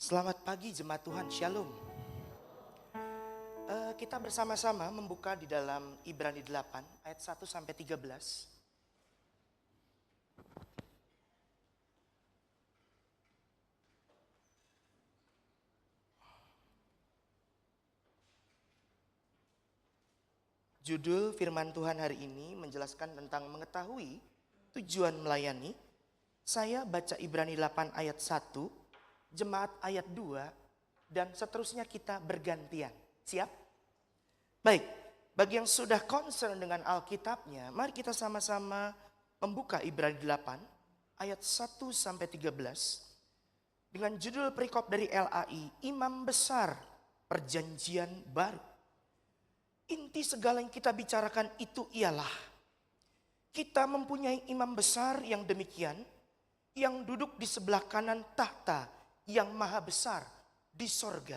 Selamat pagi jemaat Tuhan, Shalom. Kita bersama-sama membuka di dalam Ibrani 8 ayat 1 sampai 13. Judul firman Tuhan hari ini menjelaskan tentang mengetahui tujuan melayani. Saya baca Ibrani 8 ayat 1, jemaat ayat 2, dan seterusnya kita bergantian. Siap? Baik, bagi yang sudah concern dengan Alkitabnya, mari kita sama-sama membuka Ibrani 8 ayat 1 sampai 13 dengan judul perikop dari LAI, Imam Besar Perjanjian Baru. Inti segala yang kita bicarakan itu ialah kita mempunyai imam besar yang demikian, yang duduk di sebelah kanan tahta yang maha besar di sorga.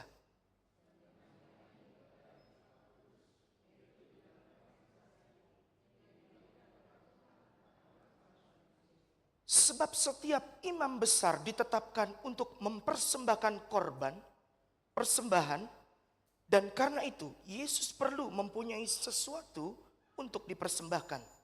Sebab setiap imam besar ditetapkan untuk mempersembahkan korban, persembahan, dan karena itu Yesus perlu mempunyai sesuatu untuk dipersembahkan.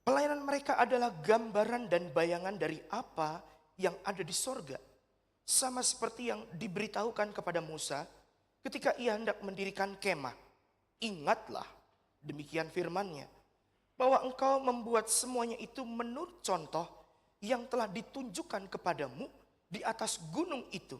Pelayanan mereka adalah gambaran dan bayangan dari apa yang ada di sorga. Sama seperti yang diberitahukan kepada Musa ketika ia hendak mendirikan kemah. Ingatlah, demikian firman-Nya, bahwa engkau membuat semuanya itu menurut contoh yang telah ditunjukkan kepadamu di atas gunung itu.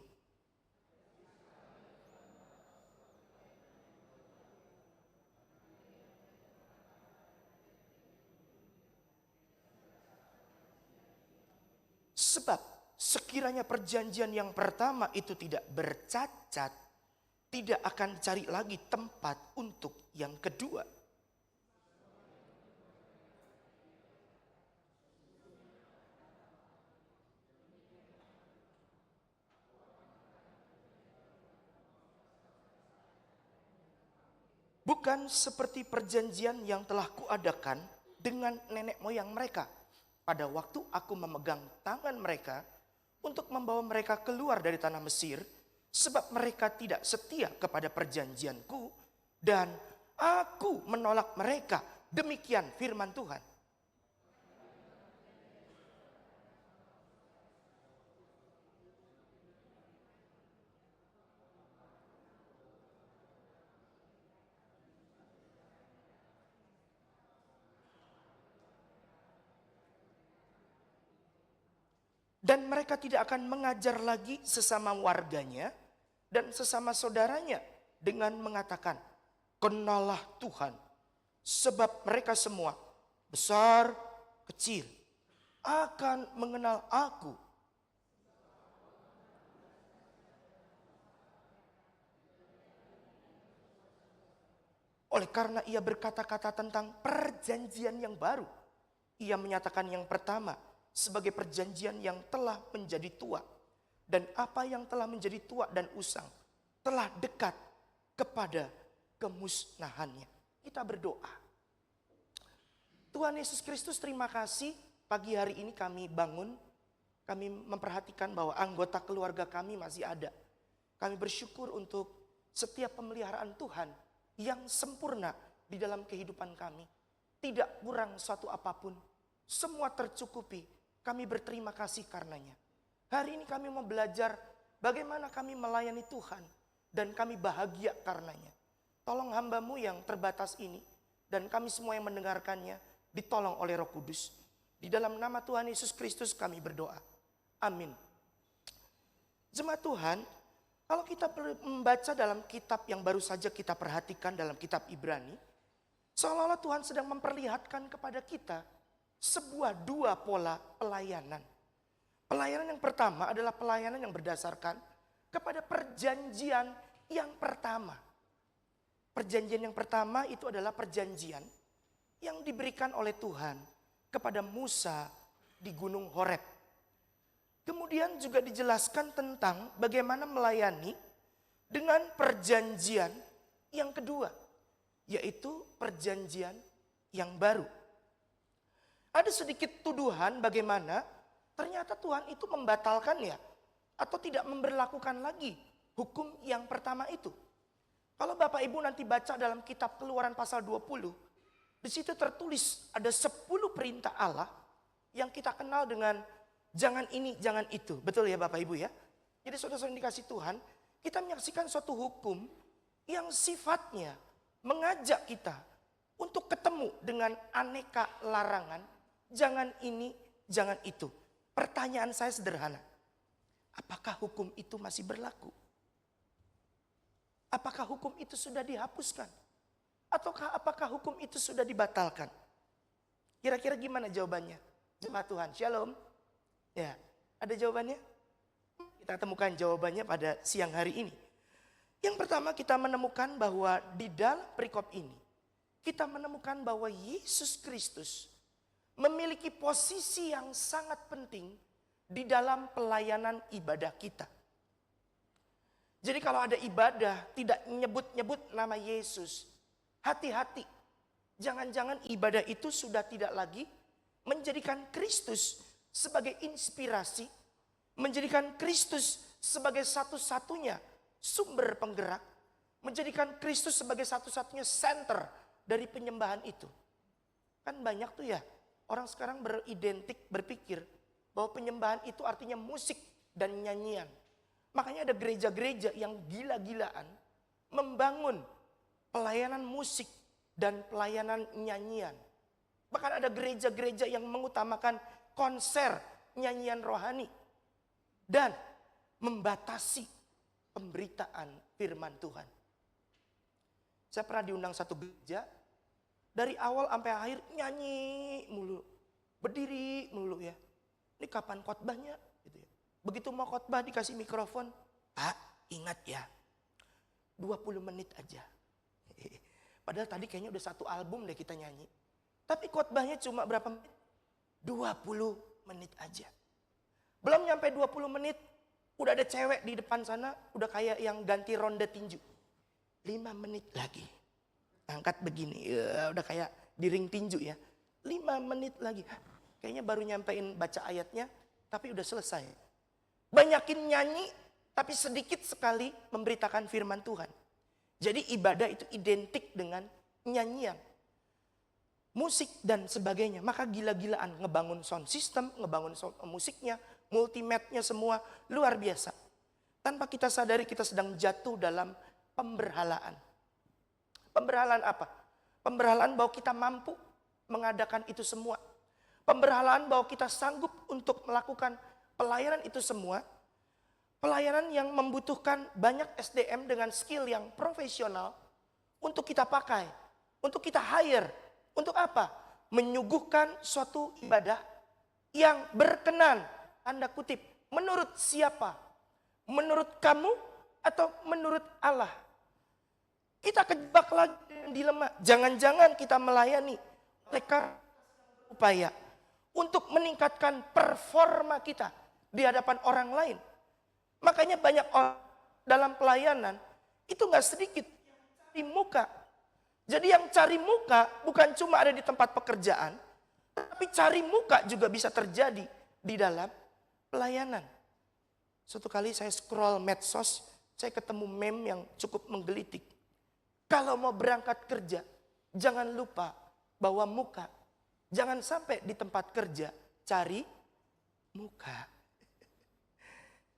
Sebab sekiranya perjanjian yang pertama itu tidak bercacat, tidak akan cari lagi tempat untuk yang kedua. Bukan seperti perjanjian yang telah kuadakan dengan nenek moyang mereka pada waktu aku memegang tangan mereka untuk membawa mereka keluar dari tanah Mesir, sebab mereka tidak setia kepada perjanjianku dan aku menolak mereka. Demikian firman Tuhan. Dan mereka tidak akan mengajar lagi sesama warganya dan sesama saudaranya dengan mengatakan, kenalah Tuhan. Sebab mereka semua, besar, kecil, akan mengenal aku. Oleh karena ia berkata-kata tentang perjanjian yang baru, ia menyatakan yang pertama sebagai perjanjian yang telah menjadi tua. Dan apa yang telah menjadi tua dan usang telah dekat kepada kemusnahannya. Kita berdoa. Tuhan Yesus Kristus, terima kasih pagi hari ini kami bangun. Kami memperhatikan bahwa anggota keluarga kami masih ada. Kami bersyukur untuk setiap pemeliharaan Tuhan yang sempurna di dalam kehidupan kami. Tidak kurang suatu apapun. Semua tercukupi. Kami berterima kasih karenanya. Hari ini kami mau belajar bagaimana kami melayani Tuhan. Dan kami bahagia karenanya. Tolong hamba-Mu yang terbatas ini. Dan kami semua yang mendengarkannya ditolong oleh Roh Kudus. Di dalam nama Tuhan Yesus Kristus kami berdoa. Amin. Jemaat Tuhan, kalau kita membaca dalam kitab yang baru saja kita perhatikan dalam kitab Ibrani, seolah-olah Tuhan sedang memperlihatkan kepada kita sebuah dua pola pelayanan. Pelayanan yang pertama adalah pelayanan yang berdasarkan kepada perjanjian yang pertama. Perjanjian yang pertama itu adalah perjanjian yang diberikan oleh Tuhan kepada Musa di Gunung Horeb. Kemudian juga dijelaskan tentang bagaimana melayani dengan perjanjian yang kedua, yaitu perjanjian yang baru. Ada sedikit tuduhan bagaimana ternyata Tuhan itu membatalkannya atau tidak memberlakukan lagi hukum yang pertama itu. Kalau Bapak Ibu nanti baca dalam kitab Keluaran pasal 20, di situ tertulis ada 10 perintah Allah yang kita kenal dengan jangan ini, jangan itu. Betul ya Bapak Ibu ya? Jadi saudara-saudara yang dikasih Tuhan, kita menyaksikan suatu hukum yang sifatnya mengajak kita untuk ketemu dengan aneka larangan. Jangan ini, jangan itu. Pertanyaan saya sederhana. Apakah hukum itu masih berlaku? Apakah hukum itu sudah dihapuskan? Ataukah apakah hukum itu sudah dibatalkan? Kira-kira gimana jawabannya? Jemaat Tuhan, shalom. Ya, ada jawabannya? Kita temukan jawabannya pada siang hari ini. Yang pertama kita menemukan bahwa di dalam perikop ini, kita menemukan bahwa Yesus Kristus memiliki posisi yang sangat penting di dalam pelayanan ibadah kita. Jadi kalau ada ibadah tidak nyebut-nyebut nama Yesus, hati-hati. Jangan-jangan ibadah itu sudah tidak lagi menjadikan Kristus sebagai inspirasi, menjadikan Kristus sebagai satu-satunya sumber penggerak, menjadikan Kristus sebagai satu-satunya center dari penyembahan itu. Kan banyak tuh ya, orang sekarang berpikir bahwa penyembahan itu artinya musik dan nyanyian. Makanya ada gereja-gereja yang gila-gilaan membangun pelayanan musik dan pelayanan nyanyian. Bahkan ada gereja-gereja yang mengutamakan konser nyanyian rohani. Dan membatasi pemberitaan firman Tuhan. Saya pernah diundang satu gereja, dari awal sampai akhir nyanyi mulu, berdiri mulu ya. Ini kapan khotbahnya? Gitu ya. Begitu mau khotbah dikasih mikrofon, Pak ingat ya, 20 menit aja. Padahal tadi kayaknya udah satu album deh kita nyanyi. Tapi khotbahnya cuma berapa menit? 20 menit aja. Belum nyampe 20 menit, udah ada cewek di depan sana, udah kayak yang ganti ronde tinju. 5 menit lagi. Angkat begini, ya, udah kayak di ring tinju ya. 5 menit lagi. Kayaknya baru nyampein baca ayatnya, tapi udah selesai. Banyakin nyanyi, tapi sedikit sekali memberitakan firman Tuhan. Jadi ibadah itu identik dengan nyanyian, musik dan sebagainya. Maka gila-gilaan ngebangun sound system, ngebangun sound musiknya, multimedia semua luar biasa. Tanpa kita sadari kita sedang jatuh dalam pemberhalaan. Pemberhalaan apa? Pemberhalaan bahwa kita mampu mengadakan itu semua. Pemberhalaan bahwa kita sanggup untuk melakukan pelayanan itu semua. Pelayanan yang membutuhkan banyak SDM dengan skill yang profesional untuk kita pakai, untuk kita hire. Untuk apa? Menyuguhkan suatu ibadah yang berkenan, tanda kutip, menurut siapa? Menurut kamu atau menurut Allah? Kita kejebak lagi dengan dilema. Jangan-jangan kita melayani mereka upaya untuk meningkatkan performa kita di hadapan orang lain. Makanya banyak orang dalam pelayanan itu gak sedikit cari muka. Jadi yang cari muka bukan cuma ada di tempat pekerjaan, tapi cari muka juga bisa terjadi di dalam pelayanan. Suatu kali saya scroll medsos, saya ketemu meme yang cukup menggelitik. Kalau mau berangkat kerja, jangan lupa bawa muka. Jangan sampai di tempat kerja cari muka.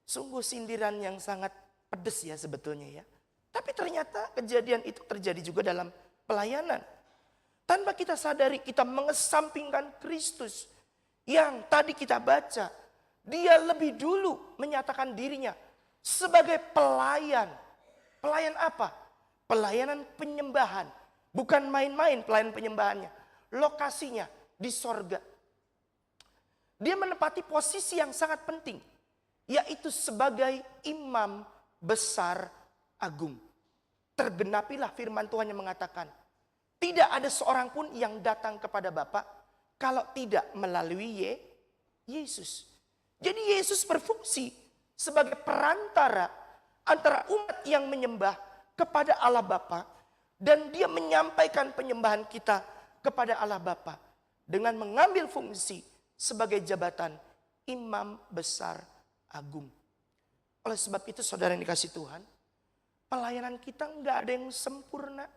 Sungguh sindiran yang sangat pedes ya sebetulnya ya. Tapi ternyata kejadian itu terjadi juga dalam pelayanan. Tanpa kita sadari kita mengesampingkan Kristus yang tadi kita baca. Dia lebih dulu menyatakan dirinya sebagai pelayan. Pelayan apa? Pelayanan penyembahan. Bukan main-main pelayanan penyembahannya. Lokasinya di sorga. Dia menempati posisi yang sangat penting. Yaitu sebagai imam besar agung. Tergenapilah firman Tuhan yang mengatakan. Tidak ada seorang pun yang datang kepada Bapa kalau tidak melalui Yesus. Jadi Yesus berfungsi sebagai perantara antara umat yang menyembah kepada Allah Bapa Dan dia menyampaikan penyembahan kita kepada Allah Bapa dengan mengambil fungsi sebagai jabatan Imam Besar Agung. Oleh sebab itu saudara yang dikasih Tuhan, pelayanan kita nggak ada yang sempurna.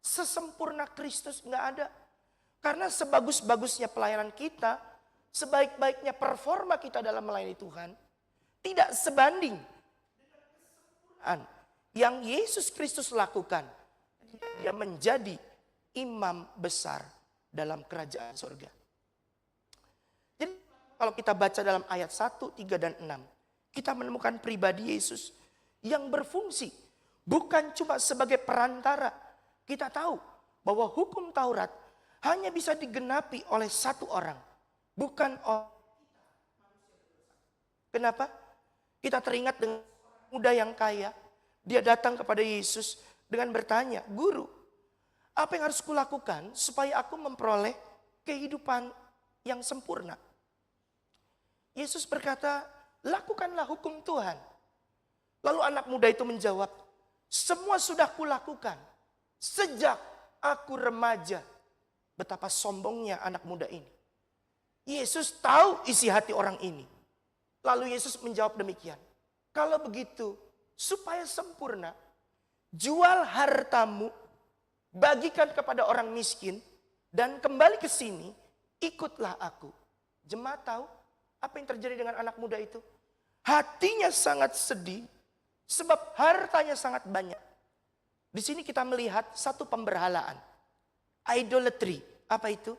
Sesempurna Kristus nggak ada. Karena sebagus-bagusnya pelayanan kita, sebaik-baiknya performa kita dalam melayani Tuhan, tidak sebanding dengan yang Yesus Kristus lakukan. Dia menjadi imam besar dalam kerajaan surga. Jadi kalau kita baca dalam ayat 1, 3, dan 6. Kita menemukan pribadi Yesus yang berfungsi. Bukan cuma sebagai perantara. Kita tahu bahwa hukum Taurat hanya bisa digenapi oleh satu orang. Bukan oleh kenapa? Kita teringat dengan muda yang kaya. Dia datang kepada Yesus dengan bertanya, "Guru, apa yang harus kulakukan supaya aku memperoleh kehidupan yang sempurna?" Yesus berkata, "Lakukanlah hukum Tuhan." Lalu anak muda itu menjawab, "Semua sudah kulakukan sejak aku remaja." Betapa sombongnya anak muda ini. Yesus tahu isi hati orang ini. Lalu Yesus menjawab demikian, "Kalau begitu, supaya sempurna, jual hartamu, bagikan kepada orang miskin, dan kembali ke sini, ikutlah aku." Jemaat tahu apa yang terjadi dengan anak muda itu? Hatinya sangat sedih, sebab hartanya sangat banyak. Di sini kita melihat satu pemberhalaan. Idolatry. Apa itu?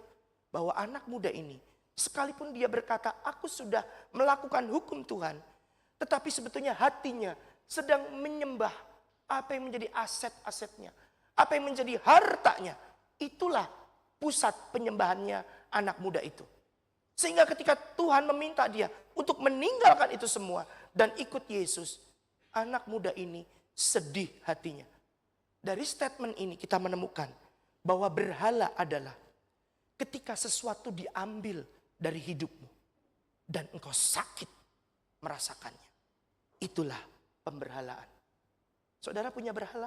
Bahwa anak muda ini, sekalipun dia berkata, "Aku sudah melakukan hukum Tuhan," tetapi sebetulnya hatinya sedang menyembah apa yang menjadi aset-asetnya. Apa yang menjadi hartanya. Itulah pusat penyembahannya anak muda itu. Sehingga ketika Tuhan meminta dia untuk meninggalkan itu semua dan ikut Yesus, anak muda ini sedih hatinya. Dari statement ini kita menemukan bahwa berhala adalah ketika sesuatu diambil dari hidupmu dan engkau sakit merasakannya. Itulah pemberhalaan. Saudara punya berhala?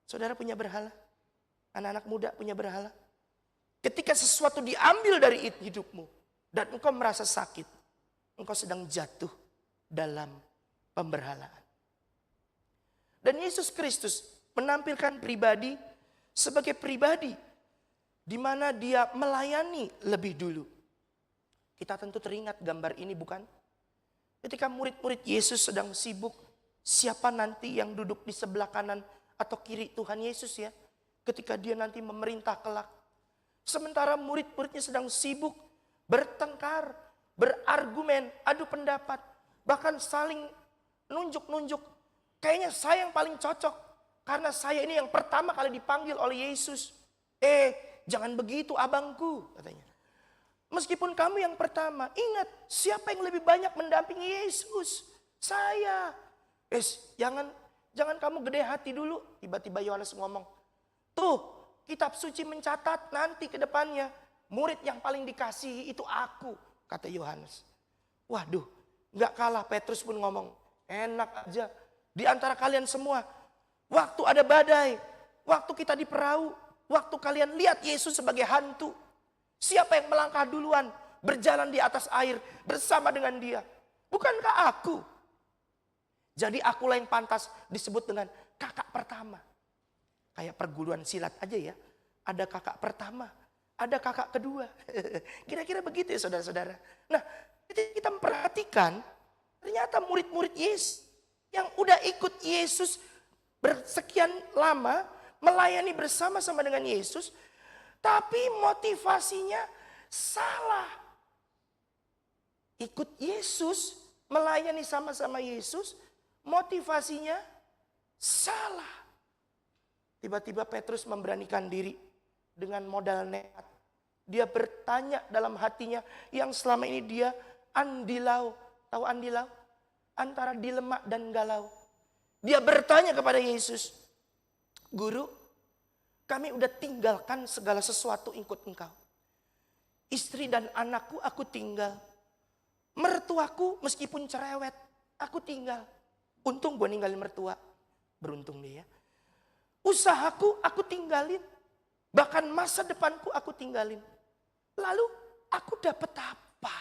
Saudara punya berhala? Anak-anak muda punya berhala? Ketika sesuatu diambil dari hidupmu dan engkau merasa sakit, engkau sedang jatuh dalam pemberhalaan. Dan Yesus Kristus menampilkan pribadi sebagai pribadi di mana dia melayani lebih dulu. Kita tentu teringat gambar ini bukan? Ketika murid-murid Yesus sedang sibuk, siapa nanti yang duduk di sebelah kanan atau kiri Tuhan Yesus ya. Ketika dia nanti memerintah kelak. Sementara murid-muridnya sedang sibuk bertengkar, berargumen, adu pendapat. Bahkan saling nunjuk-nunjuk. Kayaknya saya yang paling cocok. Karena saya ini yang pertama kali dipanggil oleh Yesus. Jangan begitu abangku katanya. Meskipun kamu yang pertama, ingat siapa yang lebih banyak mendampingi Yesus? Saya. Jangan kamu gede hati dulu. Tiba-tiba Yohanes ngomong, tuh kitab suci mencatat nanti ke depannya. Murid yang paling dikasihi itu aku, kata Yohanes. Waduh, gak kalah Petrus pun ngomong, enak aja. Di antara kalian semua, waktu ada badai, waktu kita di perahu, waktu kalian lihat Yesus sebagai hantu. Siapa yang melangkah duluan, berjalan di atas air bersama dengan dia? Bukankah aku? Jadi akulah yang pantas disebut dengan kakak pertama. Kayak perguruan silat aja ya. Ada kakak pertama, ada kakak kedua. Kira-kira begitu ya saudara-saudara. Nah, kita memperhatikan ternyata murid-murid Yesus yang udah ikut Yesus bersekian lama, melayani bersama-sama dengan Yesus, tapi motivasinya salah. Ikut Yesus, melayani sama-sama Yesus, motivasinya salah. Tiba-tiba Petrus memberanikan diri dengan modal nekat. Dia bertanya dalam hatinya yang selama ini dia andilau. Tahu andilau? Antara dilema dan galau. Dia bertanya kepada Yesus, "Guru, kami udah tinggalkan segala sesuatu ikut engkau. Istri dan anakku aku tinggal. Mertuaku meskipun cerewet, aku tinggal. Untung gue ninggalin mertua." Beruntung dia ya. Usahaku aku tinggalin. Bahkan masa depanku aku tinggalin. Lalu aku dapat apa?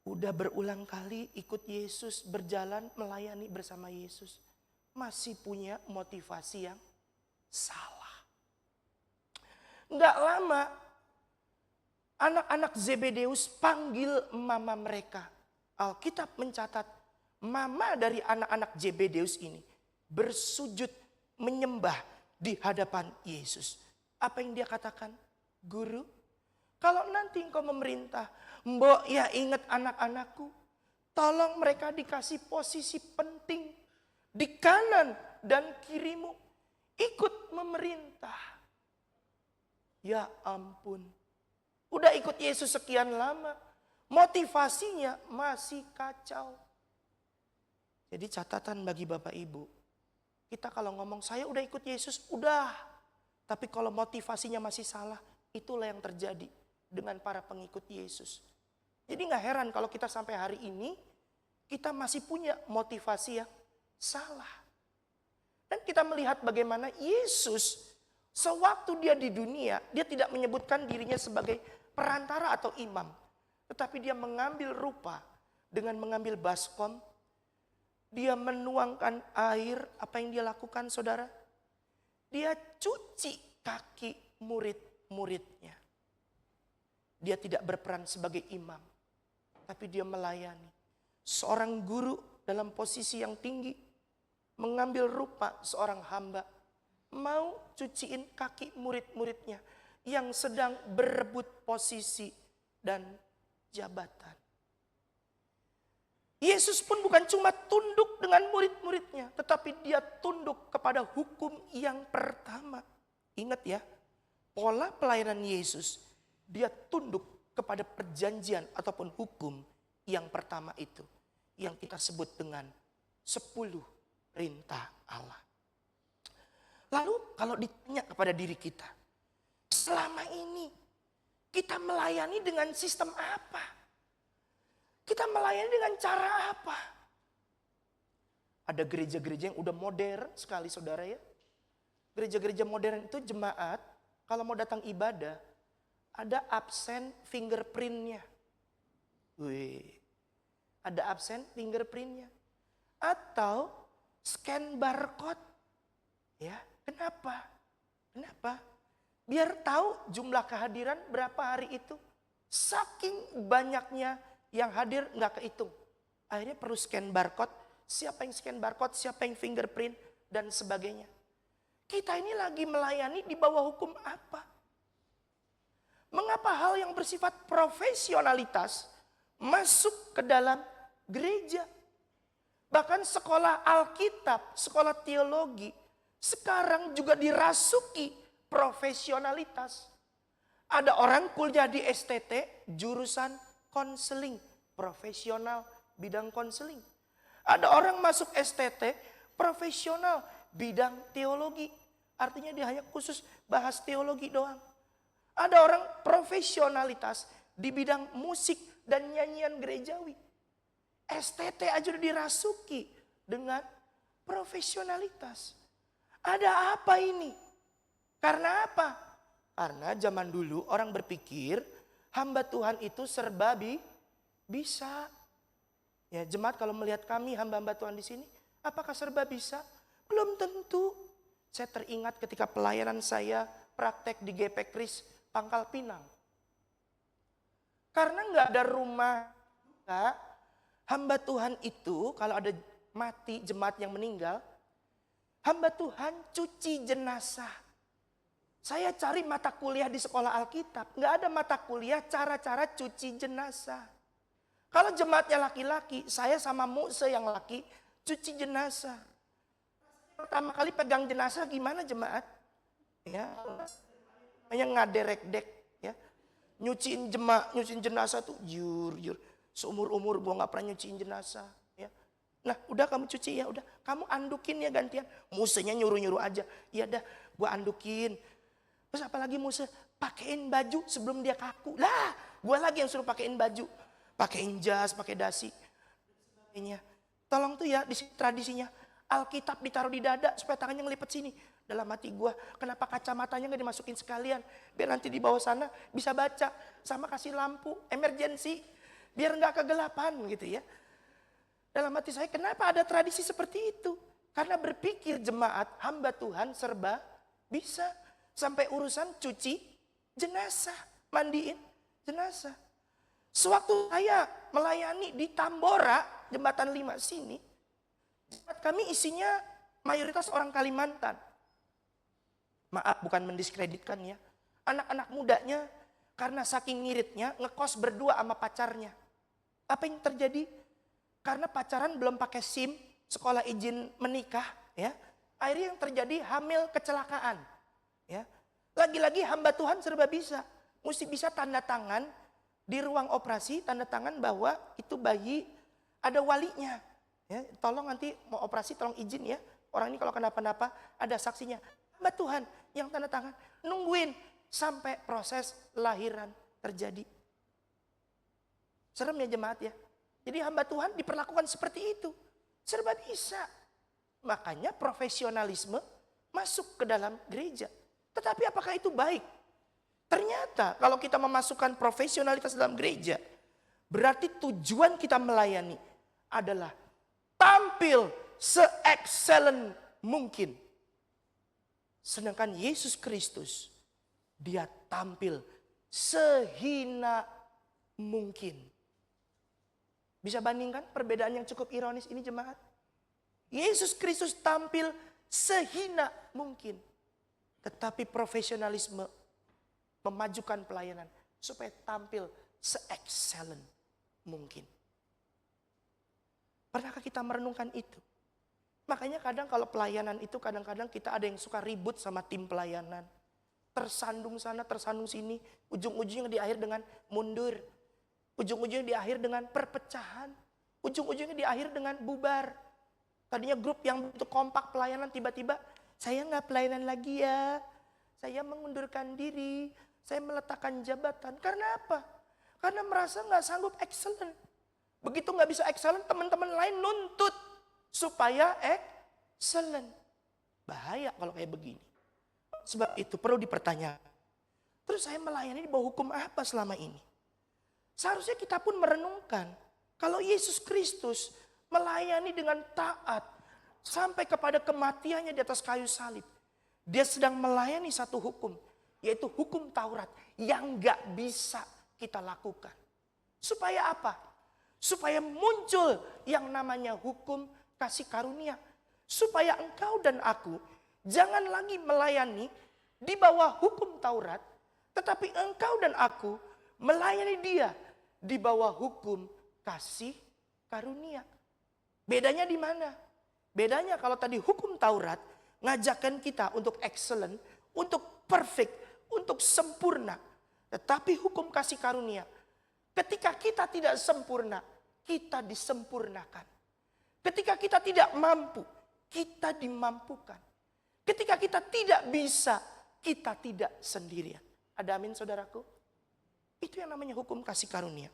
Udah berulang kali ikut Yesus, berjalan melayani bersama Yesus. Masih punya motivasi yang salah. Nggak lama, anak-anak Zebedeus panggil mama mereka. Alkitab mencatat, mama dari anak-anak Zebedeus ini bersujud menyembah di hadapan Yesus. Apa yang dia katakan? Guru, kalau nanti engkau memerintah, mbok ya ingat anak-anakku. Tolong mereka dikasih posisi penting di kanan dan kirimu. Ikut memerintah. Ya ampun. Udah ikut Yesus sekian lama. Motivasinya masih kacau. Jadi catatan bagi Bapak Ibu. Kita kalau ngomong saya udah ikut Yesus, udah. Tapi kalau motivasinya masih salah, itulah yang terjadi dengan para pengikut Yesus. Jadi gak heran kalau kita sampai hari ini, kita masih punya motivasi yang salah. Dan kita melihat bagaimana Yesus, sewaktu dia di dunia, dia tidak menyebutkan dirinya sebagai perantara atau imam. Tetapi dia mengambil rupa dengan mengambil baskom. Dia menuangkan air, apa yang dia lakukan saudara? Dia cuci kaki murid-muridnya. Dia tidak berperan sebagai imam, tapi dia melayani. Seorang guru dalam posisi yang tinggi, mengambil rupa seorang hamba, mau cuciin kaki murid-muridnya yang sedang berebut posisi dan jabatan. Yesus pun bukan cuma tunduk dengan murid-muridnya, tetapi dia tunduk kepada hukum yang pertama. Ingat ya, pola pelayanan Yesus, dia tunduk kepada perjanjian ataupun hukum yang pertama itu. Yang kita sebut dengan 10 perintah Allah. Lalu kalau ditanya kepada diri kita, selama ini kita melayani dengan sistem apa? Kita melayani dengan cara apa? Ada gereja-gereja yang udah modern sekali saudara ya. Gereja-gereja modern itu jemaat kalau mau datang ibadah ada absen fingerprintnya. Wih, ada absen fingerprintnya. Atau scan barcode. Ya, kenapa? Kenapa? Biar tahu jumlah kehadiran berapa hari itu. Saking banyaknya yang hadir nggak kehitung. Akhirnya perlu scan barcode. Siapa yang scan barcode, siapa yang fingerprint, dan sebagainya. Kita ini lagi melayani di bawah hukum apa? Mengapa hal yang bersifat profesionalitas masuk ke dalam gereja? Bahkan sekolah Alkitab, sekolah teologi, sekarang juga dirasuki profesionalitas. Ada orang kuliah di STT, jurusan konseling, profesional bidang konseling. Ada orang masuk STT, profesional bidang teologi. Artinya dia hanya khusus bahas teologi doang. Ada orang profesionalitas di bidang musik dan nyanyian gerejawi. STT aja udah dirasuki dengan profesionalitas. Ada apa ini? Karena apa? Karena zaman dulu orang berpikir hamba Tuhan itu serba bisa. Ya, jemaat kalau melihat kami hamba-hamba Tuhan di sini, apakah serba bisa? Belum tentu. Saya teringat ketika pelayanan saya praktek di GP Kris Pangkal Pinang. Karena nggak ada rumah, hamba Tuhan itu kalau ada mati jemaat yang meninggal, hamba Tuhan cuci jenazah. Saya cari mata kuliah di sekolah Alkitab. Nggak ada mata kuliah cara-cara cuci jenazah. Kalau jemaatnya laki-laki, saya sama Muse yang laki cuci jenazah. Pertama kali pegang jenazah gimana jemaat? Ya, hanya ngaderek-dek. Ya. Nyuciin jenazah tuh jur. Seumur-umur gue gak pernah nyuciin jenazah. Ya. Nah udah kamu cuci ya, udah kamu andukin ya gantian. Musenya nyuruh-nyuruh aja. Ya dah gue andukin. Terus apalagi Muse, pakein baju sebelum dia kaku. Lah, gue lagi yang suruh pakein baju. Pakein jas, pakai dasi. Tolong tuh ya, di tradisinya. Alkitab ditaruh di dada supaya tangannya ngelipet sini. Dalam hati gue, kenapa kacamatanya gak dimasukin sekalian? Biar nanti di bawah sana bisa baca. Sama kasih lampu, emergency. Biar gak kegelapan gitu ya. Dalam hati saya, kenapa ada tradisi seperti itu? Karena berpikir jemaat, hamba Tuhan serba bisa. Sampai urusan cuci jenazah, mandiin jenazah. Sewaktu saya melayani di Tambora, Jembatan 5 sini, jemaat kami isinya mayoritas orang Kalimantan. Maaf, bukan mendiskreditkan ya. Anak-anak mudanya karena saking ngiritnya ngekos berdua sama pacarnya. Apa yang terjadi? Karena pacaran belum pakai SIM, sekolah izin menikah, ya. Akhirnya yang terjadi hamil kecelakaan, ya. Lagi-lagi hamba Tuhan serba bisa. Mesti bisa tanda tangan di ruang operasi, tanda tangan bahwa itu bayi ada walinya. Ya, tolong nanti mau operasi tolong izin ya. Orang ini kalau kenapa-napa ada saksinya. Hamba Tuhan yang tanda tangan nungguin sampai proses lahiran terjadi. Serem ya jemaat ya. Jadi hamba Tuhan diperlakukan seperti itu. Serba bisa. Makanya profesionalisme masuk ke dalam gereja. Tetapi apakah itu baik? Ternyata kalau kita memasukkan profesionalitas dalam gereja, berarti tujuan kita melayani adalah tampil se-excellent mungkin. Sedangkan Yesus Kristus, dia tampil sehina mungkin. Bisa bandingkan perbedaan yang cukup ironis ini jemaat? Yesus Kristus tampil sehina mungkin. Tetapi profesionalisme memajukan pelayanan supaya tampil se-excellent mungkin. Pernahkah kita merenungkan itu? Makanya kadang kalau pelayanan itu kadang-kadang kita ada yang suka ribut sama tim pelayanan. Tersandung sana, tersandung sini. Ujung-ujungnya di akhir dengan mundur. Ujung-ujungnya di akhir dengan perpecahan. Ujung-ujungnya di akhir dengan bubar. Tadinya grup yang bentuk kompak pelayanan tiba-tiba, saya nggak pelayanan lagi ya. Saya mengundurkan diri. Saya meletakkan jabatan. Karena apa? Karena merasa nggak sanggup excellent. Begitu nggak bisa excellent, teman-teman lain nuntut supaya excellent. Bahaya kalau kayak begini. Sebab itu perlu dipertanyakan. Terus saya melayani di bawah hukum apa selama ini? Seharusnya kita pun merenungkan. Kalau Yesus Kristus melayani dengan taat sampai kepada kematiannya di atas kayu salib. Dia sedang melayani satu hukum. Yaitu hukum Taurat yang gak bisa kita lakukan. Supaya apa? Supaya muncul yang namanya hukum kasih karunia. Supaya engkau dan aku jangan lagi melayani di bawah hukum Taurat. Tetapi engkau dan aku melayani dia di bawah hukum kasih karunia. Bedanya di mana? Bedanya kalau tadi hukum Taurat ngajakkan kita untuk excellent, untuk perfect, untuk sempurna. Tetapi hukum kasih karunia, ketika kita tidak sempurna, kita disempurnakan. Ketika kita tidak mampu, kita dimampukan. Ketika kita tidak bisa, kita tidak sendirian. Ada amin saudaraku? Itu yang namanya hukum kasih karunia.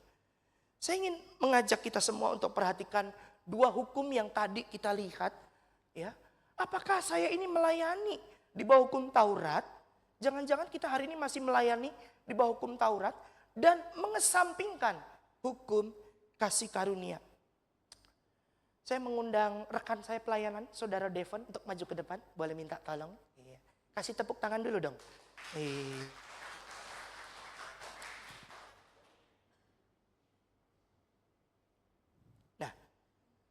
Saya ingin mengajak kita semua untuk perhatikan dua hukum yang tadi kita lihat. Ya, apakah saya ini melayani di bawah hukum Taurat? Jangan-jangan kita hari ini masih melayani di bawah hukum Taurat dan mengesampingkan hukum kasih karunia. Saya mengundang rekan saya pelayanan, Saudara Devon, untuk maju ke depan. Boleh minta tolong? Iya. Kasih tepuk tangan dulu dong. Nah,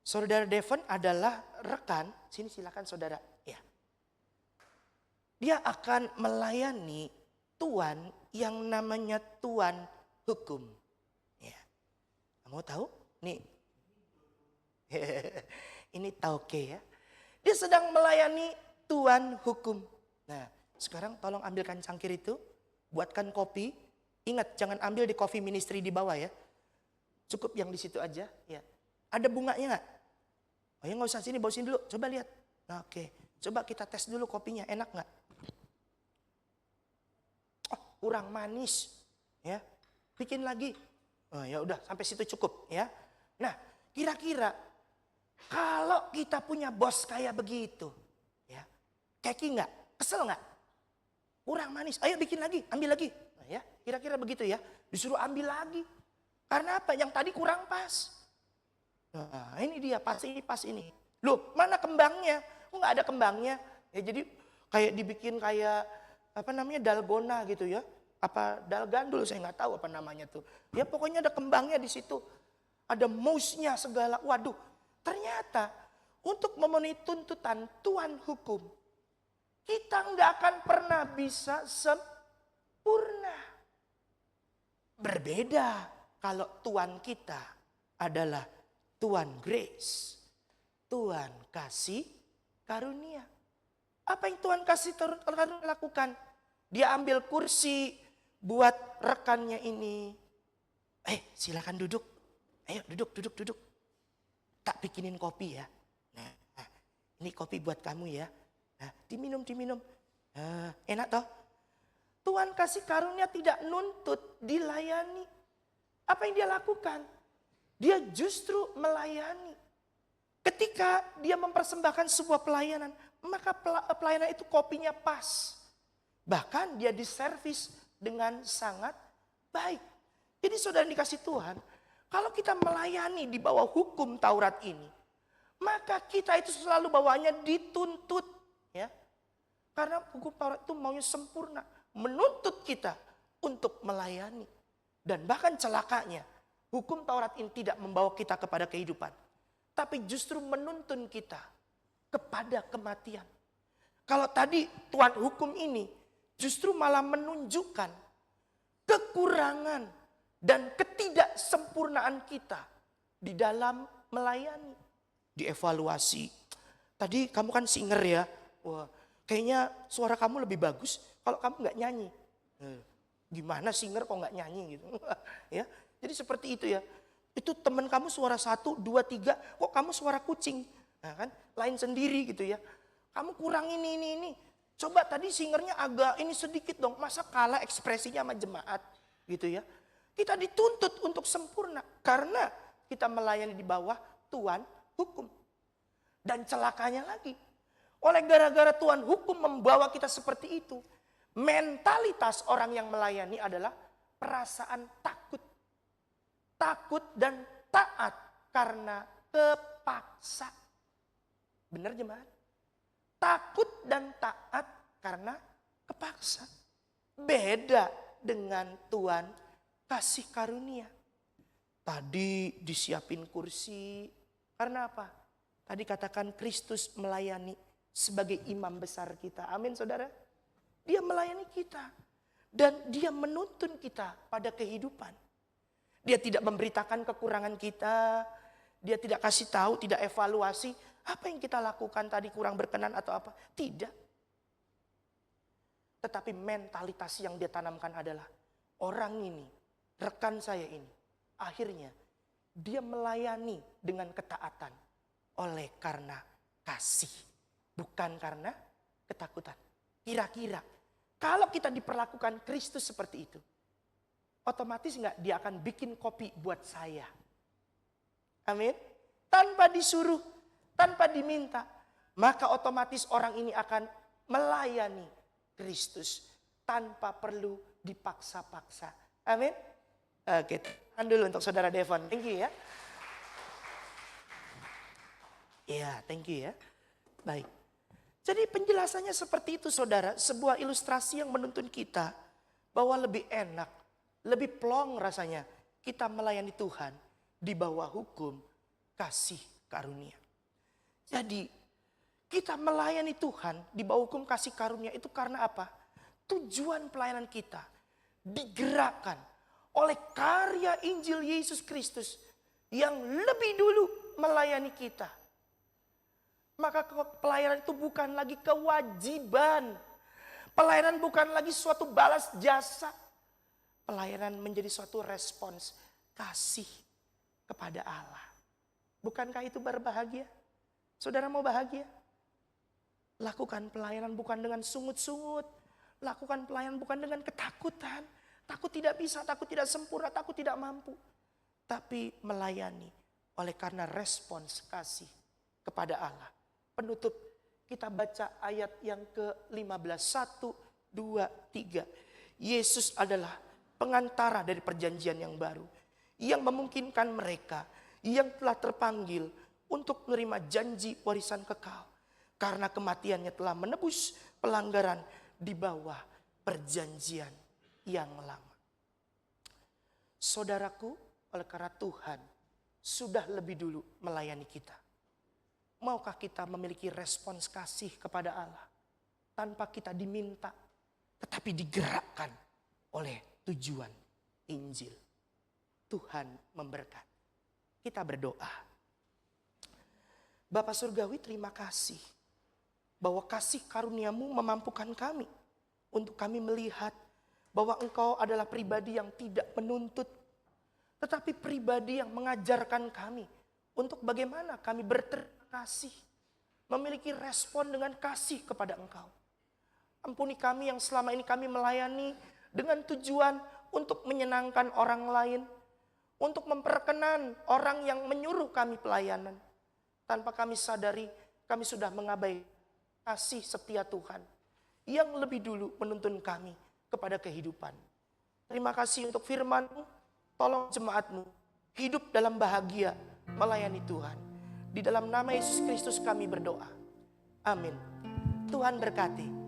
Saudara Devon adalah rekan. Sini silakan saudara. Ya. Dia akan melayani tuan yang namanya tuan hukum. Ya. Mau tahu? Nih. Ini tauke ya. Dia sedang melayani tuan hukum. Nah, sekarang tolong ambilkan cangkir itu. Buatkan kopi. Ingat, jangan ambil di coffee ministry di bawah ya. Cukup yang di situ aja. Ya. Ada bunganya nggak? Oh ya nggak usah sini, bawa sini dulu. Coba lihat. Nah, oke. Coba kita tes dulu kopinya. Enak nggak? Oh, kurang manis. Ya. Bikin lagi. Oh ya udah, sampai situ cukup ya. Nah, kira-kira Kalau kita punya bos kayak begitu, ya, keki nggak? Kesel nggak? Kurang manis, ayo bikin lagi, ambil lagi. Nah, ya, kira-kira begitu ya. Disuruh ambil lagi. Karena apa? Yang tadi kurang pas. Nah, ini dia pas ini. Loh, mana kembangnya? Kok nggak ada kembangnya? Ya jadi kayak dibikin kayak apa namanya dalgona gitu ya. Apa dalgandul saya nggak tahu apa namanya tuh. Ya pokoknya ada kembangnya di situ. Ada mouse-nya segala. Waduh, ternyata untuk memenuhi tuntutan Tuhan hukum, kita nggak akan pernah bisa sempurna. Berbeda kalau Tuhan kita adalah Tuhan grace. Tuhan kasih karunia. Apa yang Tuhan kasih karunia lakukan? Dia ambil kursi buat rekannya ini. Silakan duduk. Ayo duduk. Tak bikinin kopi ya. Nah, ini kopi buat kamu ya. Nah, diminum. Enak toh? Tuhan kasih karunia tidak nuntut, dilayani. Apa yang dia lakukan? Dia justru melayani. Ketika dia mempersembahkan sebuah pelayanan, maka pelayanan itu kopinya pas. Bahkan dia diservis dengan sangat baik. Jadi saudara dikasih Tuhan, kalau kita melayani di bawah hukum Taurat ini, maka kita itu selalu bawaannya dituntut. Ya. Karena hukum Taurat itu maunya sempurna. Menuntut kita untuk melayani. Dan bahkan celakanya, hukum Taurat ini tidak membawa kita kepada kehidupan. Tapi justru menuntun kita kepada kematian. Kalau tadi Tuhan hukum ini justru malah menunjukkan kekurangan dan ketidaksempurnaan kita di dalam melayani. Dievaluasi. Tadi kamu kan singer ya. Wah, kayaknya suara kamu lebih bagus kalau kamu nggak nyanyi. Gimana singer kok nggak nyanyi gitu. Ya, jadi seperti itu ya. Itu teman kamu suara 1, 2, 3, kok kamu suara kucing. Nah kan, lain sendiri gitu ya. Kamu kurang ini. Coba tadi singernya agak ini sedikit dong. Masa kalah ekspresinya sama jemaat gitu ya. Kita dituntut untuk sempurna. Karena kita melayani di bawah Tuhan hukum. Dan celakanya lagi. Oleh gara-gara Tuhan hukum membawa kita seperti itu. Mentalitas orang yang melayani adalah perasaan takut. Takut dan taat karena kepaksa. Benar jemaat? Takut dan taat karena kepaksa. Beda dengan Tuhan kasih karunia. Tadi disiapin kursi. Karena apa? Tadi katakan Kristus melayani sebagai imam besar kita. Amin saudara. Dia melayani kita. Dan dia menuntun kita pada kehidupan. Dia tidak memberitakan kekurangan kita. Dia tidak kasih tahu, tidak evaluasi. Apa yang kita lakukan tadi kurang berkenan atau apa. Tidak. Tetapi mentalitas yang dia tanamkan adalah. Orang ini, rekan saya ini. Akhirnya dia melayani dengan ketaatan. Oleh karena kasih. Bukan karena ketakutan. Kira-kira kalau kita diperlakukan Kristus seperti itu. Otomatis enggak dia akan bikin kopi buat saya. Amin. Tanpa disuruh, tanpa diminta. Maka otomatis orang ini akan melayani Kristus. Tanpa perlu dipaksa-paksa. Amin. Oke, tahan dulu untuk saudara Devon. Thank you ya. Ya, thank you ya. Baik. Jadi penjelasannya seperti itu saudara. Sebuah ilustrasi yang menuntun kita. Bahwa lebih enak. Lebih plong rasanya kita melayani Tuhan di bawah hukum kasih karunia. Jadi kita melayani Tuhan di bawah hukum kasih karunia itu karena apa? Tujuan pelayanan kita digerakkan oleh karya Injil Yesus Kristus yang lebih dulu melayani kita. Maka pelayanan itu bukan lagi kewajiban. Pelayanan bukan lagi suatu balas jasa. Pelayanan menjadi suatu respons kasih kepada Allah. Bukankah itu berbahagia? Saudara mau bahagia? Lakukan pelayanan bukan dengan sungut-sungut. Lakukan pelayanan bukan dengan ketakutan. Takut tidak bisa, takut tidak sempurna, takut tidak mampu. Tapi melayani oleh karena respons kasih kepada Allah. Penutup, kita baca ayat yang ke-15. 1, 2, 3. Yesus adalah pengantara dari perjanjian yang baru, yang memungkinkan mereka yang telah terpanggil untuk menerima janji warisan kekal. Karena kematiannya telah menebus pelanggaran di bawah perjanjian yang lama. Saudaraku, oleh karena Tuhan sudah lebih dulu melayani kita, maukah kita memiliki respons kasih kepada Allah tanpa kita diminta, tetapi digerakkan oleh tujuan Injil? Tuhan memberkati. Kita berdoa. Bapa Surgawi, terima kasih bahwa kasih karuniamu memampukan kami untuk kami melihat bahwa Engkau adalah pribadi yang tidak menuntut, tetapi pribadi yang mengajarkan kami untuk bagaimana kami berterima kasih, memiliki respon dengan kasih kepada Engkau. Ampuni kami yang selama ini kami melayani dengan tujuan untuk menyenangkan orang lain, untuk memperkenan orang yang menyuruh kami pelayanan. Tanpa kami sadari, kami sudah mengabaikan kasih setia Tuhan yang lebih dulu menuntun kami kepada kehidupan. Terima kasih untuk firman-Mu. Tolong jemaat-Mu hidup dalam bahagia melayani Tuhan. Di dalam nama Yesus Kristus kami berdoa. Amin. Tuhan berkati.